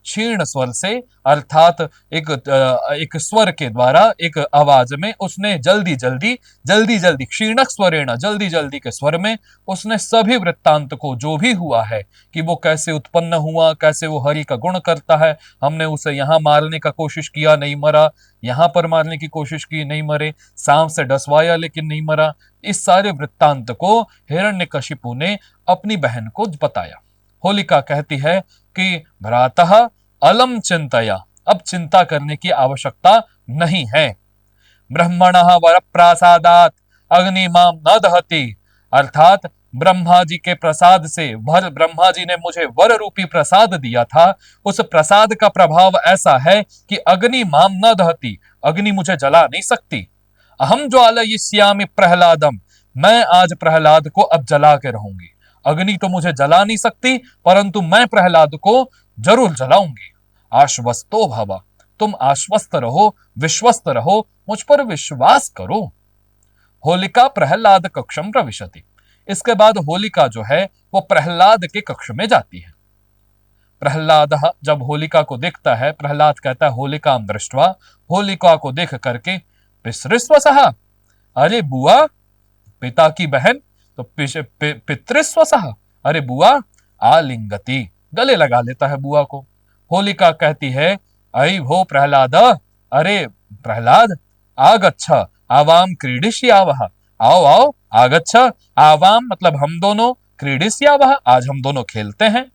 क्षीण स्वर से अर्थात एक स्वर के द्वारा, एक आवाज में उसने जल्दी जल्दी क्षीणक स्वरेण, जल्दी जल्दी के स्वर में उसने सभी वृत्तांत को, जो भी हुआ है कि वो कैसे उत्पन्न हुआ, कैसे वो हरि का गुण करता है, हमने उसे यहां मारने का कोशिश किया नहीं मरा, यहां पर मारने की कोशिश की नहीं मरे, सांप से डसवाया लेकिन नहीं मरा, इस सारे वृत्तांत को हिरण्यकशिपु ने अपनी बहन को बताया। होलिका कहती है कि भ्रातः अलम चिंतया, अब चिंता करने की आवश्यकता नहीं है। ब्रह्मणः वर प्रसादात अग्निमाम न दहति, अर्थात ब्रह्मा जी के प्रसाद से, ब्रह्मा जी ने मुझे वर रूपी प्रसाद दिया था, उस प्रसाद का प्रभाव ऐसा है कि अग्नि माम न दहति, अग्नि मुझे जला नहीं सकती। अहम ज्वालयिष्यामि प्रहलादम, मैं आज प्रहलाद को अब जला के रहूंगी। अग्नि तो मुझे जला नहीं सकती, परंतु मैं प्रहलाद को जरूर जलाऊंगी। आश्वस्तो भव, तुम आश्वस्त रहो, विश्वस्त रहो, मुझ पर विश्वास करो। होलिका प्रहलाद कक्षम प्रविशति, इसके बाद होलिका जो है वो प्रहलाद के कक्ष में जाती है। प्रहलाद जब होलिका को देखता है, प्रहलाद कहता है होलिका दृष्टवा, होलिका को देख करके पितृस्व सहा, अरे बुआ, पिता की बहन, तो पितृस्व सहा, अरे बुआ, आलिंगति, गले लगा लेता है बुआ को। होलिका कहती है अयि भो प्रहलाद, अरे प्रहलाद, आगच्छ आवाम क्रीडिष्यावः, आओ आओ, आगच्छ आवाम मतलब हम दोनों, क्रीडिष्यावः आज हम दोनों खेलते हैं।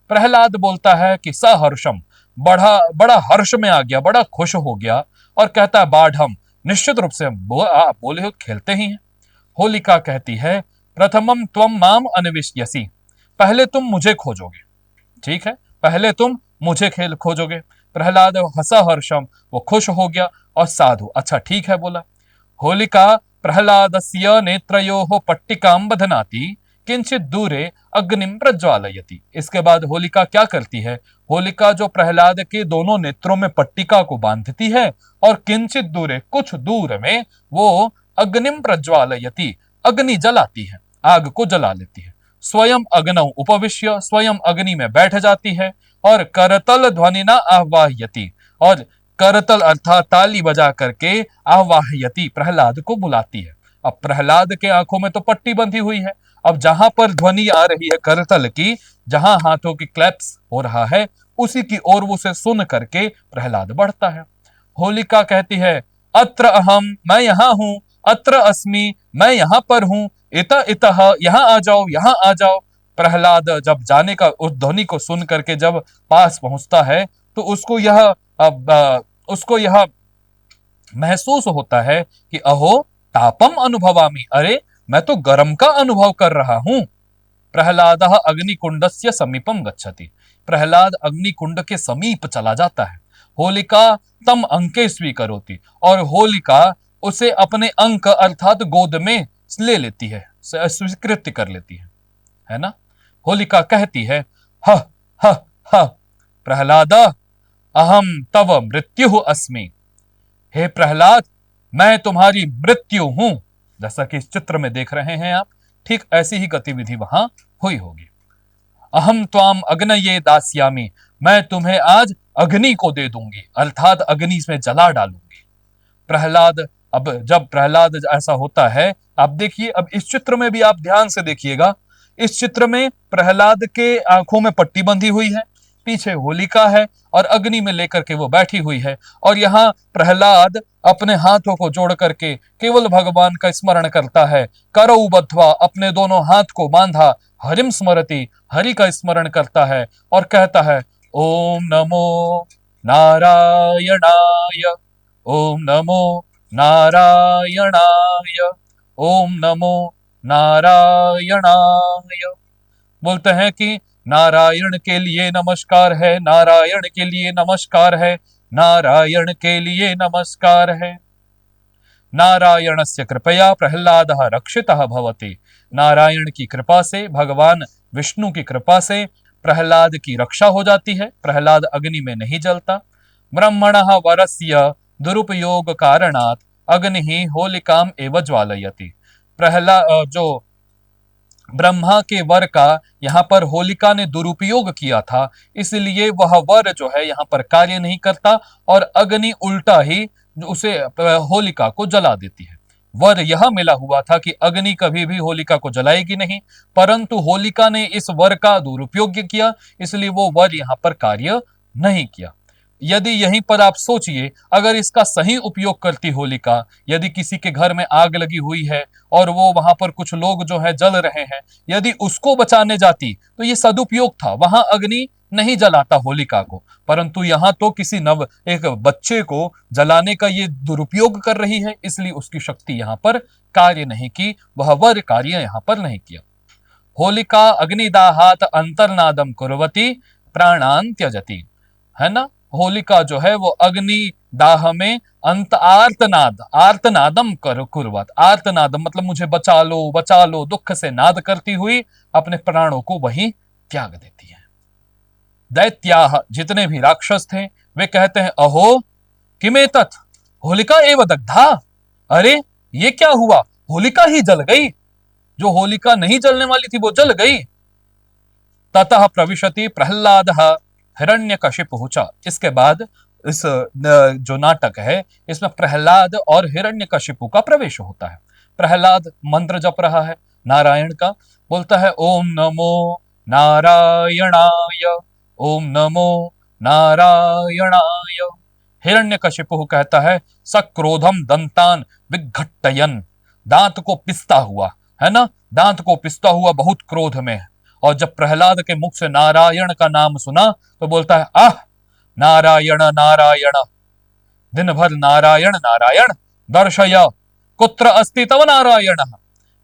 प्रहलाद बोलता है कि सहर्षम, बड़ा बड़ा हर्ष में आ गया, बड़ा खुश हो गया और कहता है बाढ़, निश्चित रूप से आप बोले हो खेलते ही हैं। होलिका कहती है प्रथमम त्वम माम अन्विष्यसि, पहले तुम मुझे खोजोगे, ठीक है, पहले तुम मुझे खेल खोजोगे। प्रहलाद हसा हर्षम, वो खुश हो गया और साधु, अच्छा ठीक है बोला। होलिका प्रहलादस्य नेत्रयोः पट्टिकां बध्नाति किंचित दूरे अग्निम प्रज्वालयति, इसके बाद होलिका क्या करती है, होलिका जो प्रहलाद के दोनों नेत्रों में पट्टिका को बांधती है और किंचित दूरे, कुछ दूर में वो अग्निम प्रज्वालयति, अग्नि जलाती है, आग को जला लेती है। स्वयं अग्नौ उपविश्य, स्वयं अग्नि में बैठ जाती है और करतल ध्वनिना आह्वायति, और करतल अर्थात ताली बजा करके आवाहयति प्रहलाद को बुलाती है। अब प्रहलाद के आंखों में तो पट्टी बंधी हुई है, अब जहां पर ध्वनि आ रही है करतल की, जहां हाथों की क्लैप्स हो रहा है, उसी की ओर उसे सुन करके प्रहलाद बढ़ता है। होलिका कहती है अत्र अहम, मैं यहां हूं, अत्र अस्मि, मैं यहां पर हूं, इत इतः, यहां आ जाओ, यहां आ जाओ। प्रहलाद जब जाने का उस ध्वनि को सुन करके जब पास पहुंचता है तो उसको यह महसूस होता है कि अहो तापम अनुभवामि, अरे मैं तो गर्म का अनुभव कर रहा हूं। प्रहलाद अग्निकुंडस्य समीपम गच्छति, प्रहलाद अग्निकुंड के समीप चला जाता है। होलिका तम अंके स्वीकरोति, और होलिका उसे अपने अंक अर्थात गोद में ले लेती है, स्वीकृत कर लेती है ना। होलिका कहती है ह ह ह प्रहलाद अहम तव मृत्यु अस्मि, हे प्रहलाद मैं तुम्हारी मृत्यु हूं। जैसा कि इस चित्र में देख रहे हैं आप, ठीक ऐसी ही गतिविधि वहां हुई होगी। अहम त्वाम अग्नये दास्यामि, मैं तुम्हें आज अग्नि को दे दूंगी, अर्थात अग्नि में जला डालूंगी। प्रहलाद, अब जब प्रहलाद ऐसा होता है, आप देखिए, अब इस चित्र में भी आप ध्यान से देखिएगा, इस चित्र में प्रहलाद के आंखों में पट्टी बंधी हुई है, पीछे होलिका है और अग्नि में लेकर के वो बैठी हुई है, और यहाँ प्रहलाद अपने हाथों को जोड़ करके केवल भगवान का स्मरण करता है। करौ बद्ध्वा, अपने दोनों हाथ को बांधा, हरिम स्मरति, हरि का स्मरण करता है और कहता है ओम नमो नारायणाय, ओम नमो नारायणाय, ओम नमो नारायणाय। बोलते हैं कि नारायण के लिए नमस्कार है, नारायण के लिए नमस्कार है, नारायण के लिए नमस्कार है। नारायणस्य कृपया प्रहलादः रक्षितः भवति, नारायण की कृपा से, भगवान विष्णु की कृपा से प्रहलाद की रक्षा हो जाती है, प्रहलाद अग्नि में नहीं जलता। ब्रह्मणः वरस्य दुरुपयोग कारणात् अग्नि होलिकाम एव ज्वालयति, प्रहलाद जो ब्रह्मा के वर का यहाँ पर होलिका ने दुरुपयोग किया था, इसलिए वह वर जो है यहाँ पर कार्य नहीं करता और अग्नि उल्टा ही उसे होलिका को जला देती है। वर यह मिला हुआ था कि अग्नि कभी भी होलिका को जलाएगी नहीं, परंतु होलिका ने इस वर का दुरुपयोग किया, इसलिए वो वर यहाँ पर कार्य नहीं किया। यदि यहीं पर आप सोचिए, अगर इसका सही उपयोग करती होलिका, यदि किसी के घर में आग लगी हुई है और वो वहां पर कुछ लोग जो है जल रहे हैं, यदि उसको बचाने जाती तो ये सदुपयोग था, वहां अग्नि नहीं जलाता होलिका को, परंतु यहाँ तो किसी एक बच्चे को जलाने का ये दुरुपयोग कर रही है, इसलिए उसकी शक्ति यहाँ पर कार्य नहीं की, वह वर कार्य यहाँ पर नहीं किया। होलिका अग्निदाहात अंतर्नादम कुर्वती प्राणान त्यजति, है ना। होलिका जो है वो अग्नि दाह में अंत आर्तनादम कुर्वत, आर्तनादम मतलब मुझे बचा लो दुख से नाद करती हुई अपने प्राणों को वही त्याग देती है। दैत्याह, जितने भी राक्षस थे, वे कहते हैं अहो किमेतत् होलिका एव दग्धा, अरे ये क्या हुआ, होलिका ही जल गई, जो होलिका नहीं जलने वाली थी वो जल गई। ततः प्रविशति प्रहलाद हिरण्यकशिपुः च, इसके बाद इस जो नाटक है इसमें प्रहलाद और हिरण्यकशिपु का प्रवेश होता है। प्रहलाद मंत्र जप रहा है नारायण का, बोलता है ओम नमो नारायणाय, ओम नमो नारायणाय। हिरण्यकशिपु कहता है सक्रोधम दंतान विघट्टयन, दांत को पिसता हुआ, है ना, दांत को पिसता हुआ बहुत क्रोध में है। और जब प्रहलाद के मुख से नारायण का नाम सुना तो बोलता है आह नारायण नारायण, दिन भर नारायण नारायण, दर्शय कुत्र अस्ति तव नारायण,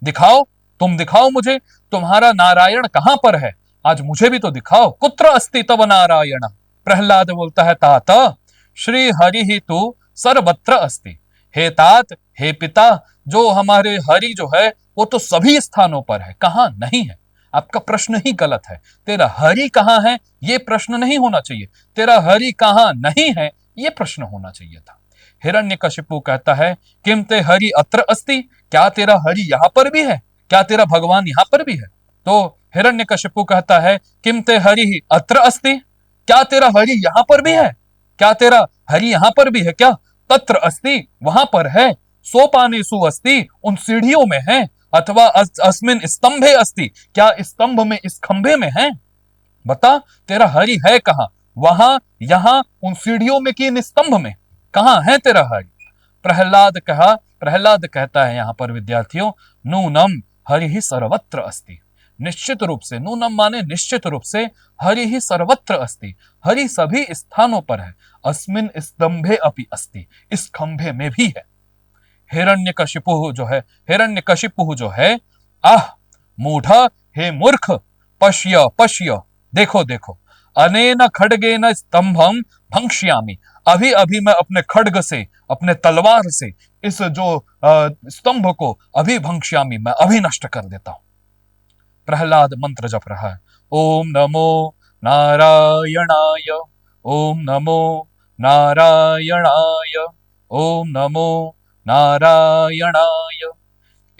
दिखाओ, तुम दिखाओ मुझे तुम्हारा नारायण कहां पर है, आज मुझे भी तो दिखाओ, कुत्र अस्ति तव नारायण। प्रहलाद बोलता है तात श्री हरि ही तू सर्वत्र अस्ति, हे तात, हे पिता, जो हमारे हरि जो है वो तो सभी स्थानों पर है, कहां नहीं है। आपका प्रश्न ही गलत है, तेरा हरि कहां है ये प्रश्न नहीं होना चाहिए, तेरा हरि कहां नहीं है ये प्रश्न होना चाहिए था। हिरण्यकशिपु कहता है किम ते हरि अत्र अस्ति, क्या तेरा हरि यहां पर भी है, क्या तेरा भगवान यहां पर भी है। तो हिरण्यकशिपु कहता है किम ते हरि अत्र अस्ति, क्या तेरा हरि यहां पर भी है। क्या तेरा हरि यहां पर भी है क्या? तत्र अस्ति, वहां पर है। सोपानेषु अस्ति, उन सीढ़ियों में है। अथवा अस्मिन स्तंभे अस्ति, क्या स्तंभ में, इस खंभे में है? बता, तेरा हरि है कहां? वहां, यहां, उन सीढ़ियों में कि इन स्तंभ में? कहां है तेरा हरि? प्रहलाद कहता है यहां पर विद्यार्थियों, नूनम हरि ही सर्वत्र अस्ति। निश्चित रूप से, नूनम माने निश्चित रूप से, हरि ही सर्वत्र अस्ति, हरि सभी स्थानों पर है। अस्मिन स्तंभे अपि अस्ति, इस खंभे में भी है। हिरण्यकशिपुः जो है, हिरण्यकशिपुः जो है, आह मूढ़ा, हे मूर्ख, पश्य पश्य, देखो देखो, अनेन खड्गेन स्तंभम भंक्ष्यामि, अभी अभी मैं अपने खड्ग से, अपने तलवार से इस जो स्तंभ को अभी भंक्ष्यामि, मैं अभी नष्ट कर देता हूं। प्रहलाद मंत्र जप रहा है, ओम नमो नारायणाय, ओम नमो नारायणाय, ओम नमो नारायणाय।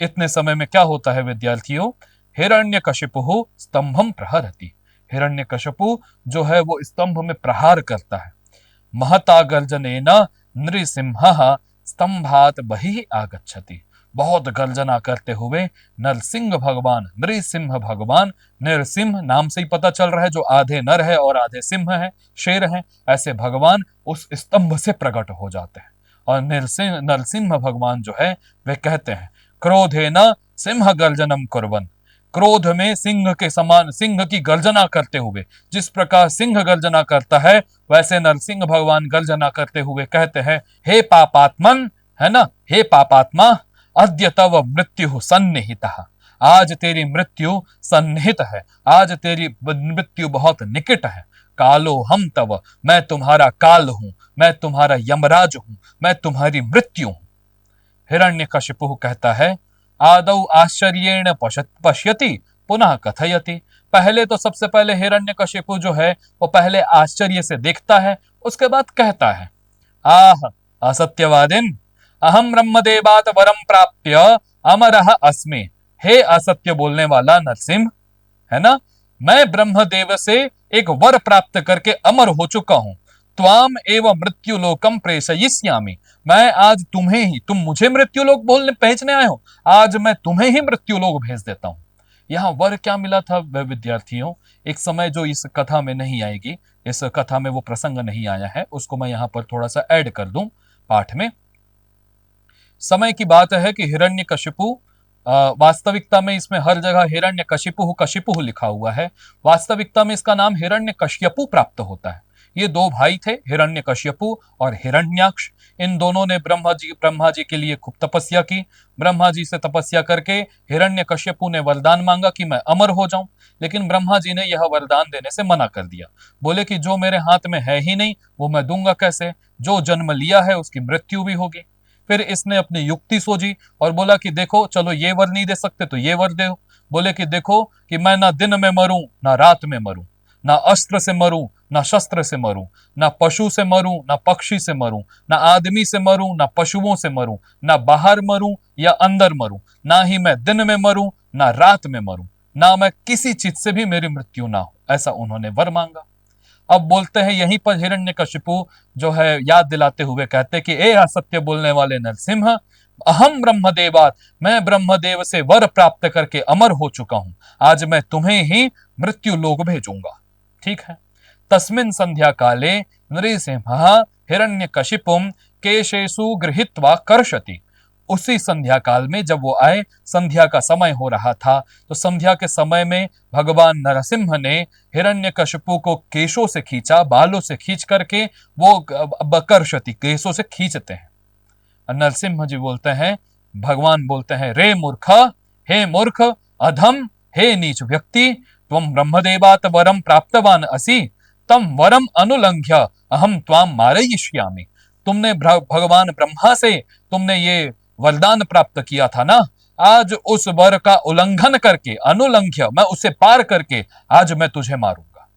इतने समय में क्या होता है विद्यार्थियों? हिरण्यकशिपुः स्तंभम प्रहरति, हिरण्यकशिपु जो है वो स्तंभ में प्रहार करता है। महता गर्जनेन नृसिंहः स्तंभात बहिः आगच्छति, बहुत गर्जना करते हुए नरसिंह भगवान, नृसिंह भगवान, नरसिंह नाम से ही पता चल रहा है, जो आधे नर है और आधे सिंह है, शेर है, ऐसे भगवान उस स्तंभ से प्रकट हो जाते हैं। और नरसिंह भगवान जो है वे कहते हैं, क्रोधेन सिंह गर्जनम कुर्वन्, क्रोध में सिंह के समान, सिंह की गर्जना करते हुए, जिस प्रकार सिंह गर्जना करता है वैसे नरसिंह भगवान गर्जना करते हुए कहते हैं, हे पापात्मन, है ना, हे पापात्मा, अद्य तव मृत्यु सन्निहितः, आज तेरी मृत्यु सन्निहित है, आज तेरी मृत्यु बहुत निकट है। कालो हम तव, मैं तुम्हारा काल हूं, मैं तुम्हारा यमराज हूं, मैं तुम्हारी मृत्यु हूं। हिरण्यकशिपुः कहता है, आदौ आश्चर्येण पश्यति पुनः कथयति, पहले तो सबसे पहले हिरण्यकशिपु जो है वो पहले आश्चर्य से देखता है, उसके बाद कहता है, आह असत्यवादिन, अहम ब्रह्मदेवात वरम प्राप्य अमरः अस्मि, हे असत्य बोलने वाला नरसिंह, है ना, मैं ब्रह्मदेव से एक वर प्राप्त करके अमर हो चुका हूं। त्वाम एव मृत्युलोकम प्रेषयिष्यामि, मैं आज तुम्हें ही, तुम मुझे मृत्युलोक बोलने भेजने आए हो, आज मैं तुम्हें ही मृत्युलोक भेज देता हूं। यहाँ वर क्या मिला था विद्यार्थियों? एक समय जो इस कथा में नहीं आएगी, इस कथा में वो प्रसंग नहीं आया है, उसको मैं यहां पर थोड़ा सा ऐड कर दूं पाठ में। समय की बात है कि हिरण्यकशिपु, वास्तविकता में इसमें हर जगह हिरण्यकशिपुः कशिपुः लिखा हुआ है, वास्तविकता में इसका नाम हिरण्यकश्यपु प्राप्त होता है। ये दो भाई थे, हिरण्यकश्यपु और हिरण्याक्ष। इन दोनों ने ब्रह्मा जी के लिए खूब तपस्या की। ब्रह्मा जी से तपस्या करके हिरण्यकश्यपु ने वरदान मांगा कि मैं अमर हो जाऊं, लेकिन ब्रह्मा जी ने यह वरदान देने से मना कर दिया। बोले कि जो मेरे हाथ में है ही नहीं वो मैं दूंगा कैसे, जो जन्म लिया है उसकी मृत्यु भी होगी। फिर इसने अपनी युक्ति सोची और बोला कि देखो, चलो ये वर नहीं दे सकते तो ये वर दे। बोले कि देखो कि मैं ना दिन में मरूं ना रात में मरूं, ना अस्त्र से मरूं ना शस्त्र से मरूं, ना पशु से मरूं ना पक्षी से मरूं, ना आदमी से मरूं ना पशुओं से मरूं, ना बाहर मरूं या अंदर मरूं, ना ही मैं दिन में मरूं ना रात में मरूं, ना मैं किसी चीज से भी मेरी मृत्यु ना हो, ऐसा उन्होंने वर मांगा। अब बोलते हैं यहीं पर हिरण्यकशिपु जो है याद दिलाते हुए कहते कि ए असत्य बोलने वाले नरसिंह, अहम ब्रह्मदेवात, मैं ब्रह्मदेव से वर प्राप्त करके अमर हो चुका हूं, आज मैं तुम्हें ही मृत्यु लोक भेजूंगा। ठीक है। तस्मिन् संध्या काले नृसिंहः हिरण्यकशिपुं केशेषु गृहीत्वा कर्षति, उसी संध्या काल में जब वो आए, संध्या का समय हो रहा था, तो संध्या के समय में भगवान नरसिंह ने हिरण्यकशिपु को केशों से खींचा, बालों से खींच करके, वो कर्षति, केशों से खींचते हैं। नरसिंह जी बोलते हैं, भगवान बोलते हैं, रे मूर्ख, हे मूर्ख, अधम, हे नीच व्यक्ति, तुम ब्रह्मदेवात वरम प्राप्तवान असि, तम वरम अनुलंघ्य अहम त्वाम मारयिष्यामि, तुमने भगवान ब्रह्मा से तुमने ये वरदान प्राप्त किया था ना, आज उस वर का उल्लंघन करके, अनुलंघ्य, मैं उसे पार करके आज मैं तुझे मारूंगा।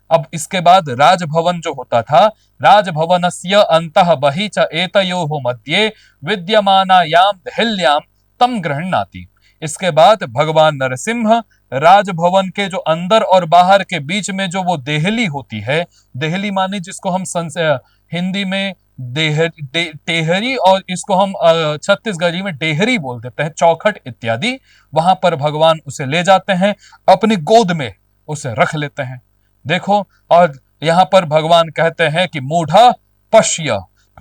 अब इसके बाद राजभवन जो होता था, राजभवनस्य अंतः बहि च एतयोः मध्ये विद्यमानायां देहल्यां तम गृह्णाति, इसके बाद भगवान नरसिंह राजभवन के जो अंदर और बाहर के बीच में जो वो देहली होती है, देहली माने जिसको हम हिंदी में टेहरी, और इसको हम छत्तीसगढ़ी में डेहरी बोल देते हैं, चौखट इत्यादि। वहां पर भगवान उसे ले जाते हैं, अपनी गोद में उसे रख लेते हैं। देखो, और यहां पर भगवान कहते हैं कि मूढ़ा पश्य,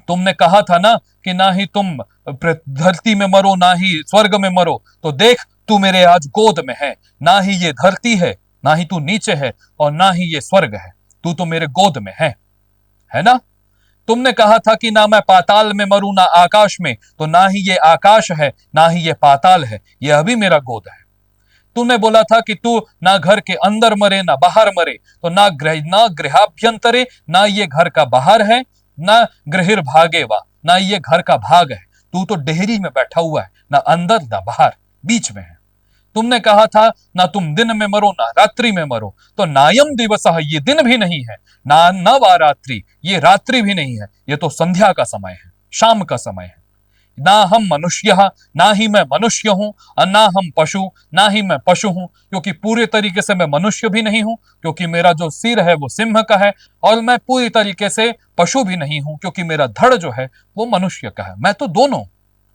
तुमने कहा था ना कि ना ही तुम धरती में मरो ना ही स्वर्ग में मरो, तो देख तू मेरे आज गोद में है। ना ही ये धरती है, ना ही तू नीचे है, और ना ही ये स्वर्ग है, तू तो मेरे गोद में है ना। तुमने कहा था कि ना मैं पाताल में मरूं ना आकाश में, तो ना ही ये आकाश है ना ही ये पाताल है, ये अभी मेरा गोद है। तूने बोला था कि तू ना घर के अंदर मरे ना बाहर मरे, तो ना गृहाभ्यंतरे, ना ये घर का बाहर है, ना गृहिर भागे वा, ना ये घर का भाग है। तू तो डेहरी में बैठा हुआ है, ना अंदर ना बाहर, बीच में है। तुमने कहा था ना तुम दिन में मरो ना रात्रि में मरो, तो नायम दिवस, ये दिन भी नहीं है, ना नवा रात्रि, ये रात्रि भी नहीं है, ये तो संध्या का समय है, शाम का समय है। ना हम मनुष्य, ना ही मैं मनुष्य हूं, और ना हम पशु, ना ही मैं पशु हूं, क्योंकि पूरे तरीके से मैं मनुष्य भी नहीं हूं, क्योंकि मेरा जो सिर है वो सिंह का है, और मैं पूरी तरीके से पशु भी नहीं हूं, क्योंकि मेरा धड़ जो है वो मनुष्य का है। मैं तो दोनों,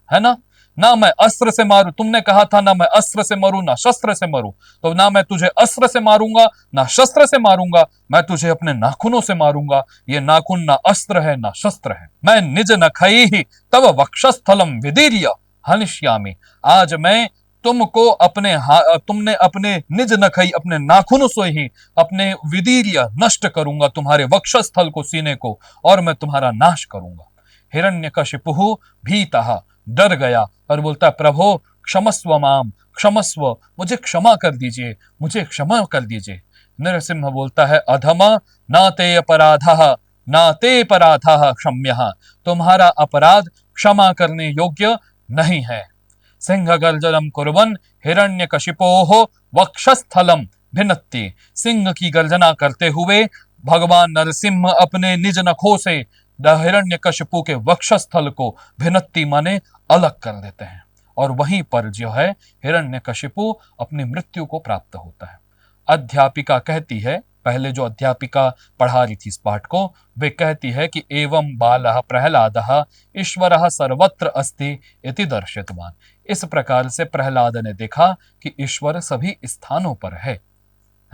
है ना। ना मैं अस्त्र से मारू, तुमने कहा था ना मैं अस्त्र से मरूं ना शस्त्र से मरूं, तो ना मैं तुझे अस्त्र से मारूंगा ना शस्त्र से मारूंगा, मैं तुझे अपने नाखूनों से मारूंगा। ये नाखून ना अस्त्र है ना शस्त्र है। मैं निज नखई ही तब वक्षस्थलम विदीर्य हनिष्यामि, आज मैं तुमको तुमने अपने निज नखई, अपने नाखूनों से ही अपने विदीर्य नष्ट करूंगा, तुम्हारे वक्षस्थल को, सीने को, और मैं तुम्हारा नाश करूंगा। हिरण्यकशिपुः भीतः, डर गया और बोलता, प्रभो क्षमस्व माम, क्षमस्व, मुझे क्षमा कर दीजिए, मुझे क्षमा कर दीजिए। नरसिंह बोलता है, अधमा ना ते अपराधः ना ते अपराधः क्षम्यः, तुम्हारा अपराध क्षमा करने योग्य नहीं है। सिंह गर्जनम कुर्वन् हिरण्यकशिपोः वक्षस्थलम भिन्नति, सिंह की गर्जना करते हुए भगवान नरसिंह अपने निज नखों से हिरण्यकशिपु के वक्षस्थल को भिन्नति माने अलग कर देते हैं, और वहीं पर जो है हिरण्यकशिपु अपनी मृत्यु को प्राप्त होता है। अध्यापिका कहती है, पहले जो अध्यापिका पढ़ा रही थी इस पाठ को, वे कहती है कि एवं बालः प्रहलादः ईश्वरः सर्वत्र अस्ति इति दर्शितवान, इस प्रकार से प्रहलाद ने देखा कि ईश्वर सभी स्थानों पर है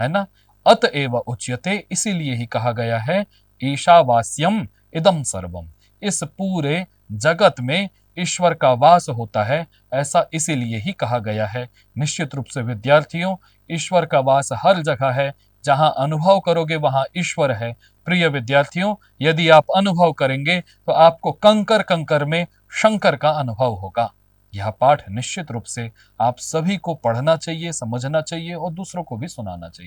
ना। अतएव उच्यते, इसीलिए ही कहा गया है, ईशावास्यम इदम सर्वम, इस पूरे जगत में ईश्वर का वास होता है, ऐसा इसीलिए ही कहा गया है। निश्चित रूप से विद्यार्थियों, ईश्वर का वास हर जगह है, जहां अनुभव करोगे वहां ईश्वर है। प्रिय विद्यार्थियों, यदि आप अनुभव करेंगे तो आपको कंकर कंकर में शंकर का अनुभव होगा। यह पाठ निश्चित रूप से आप सभी को पढ़ना चाहिए, समझना चाहिए और दूसरों को भी सुनाना चाहिए।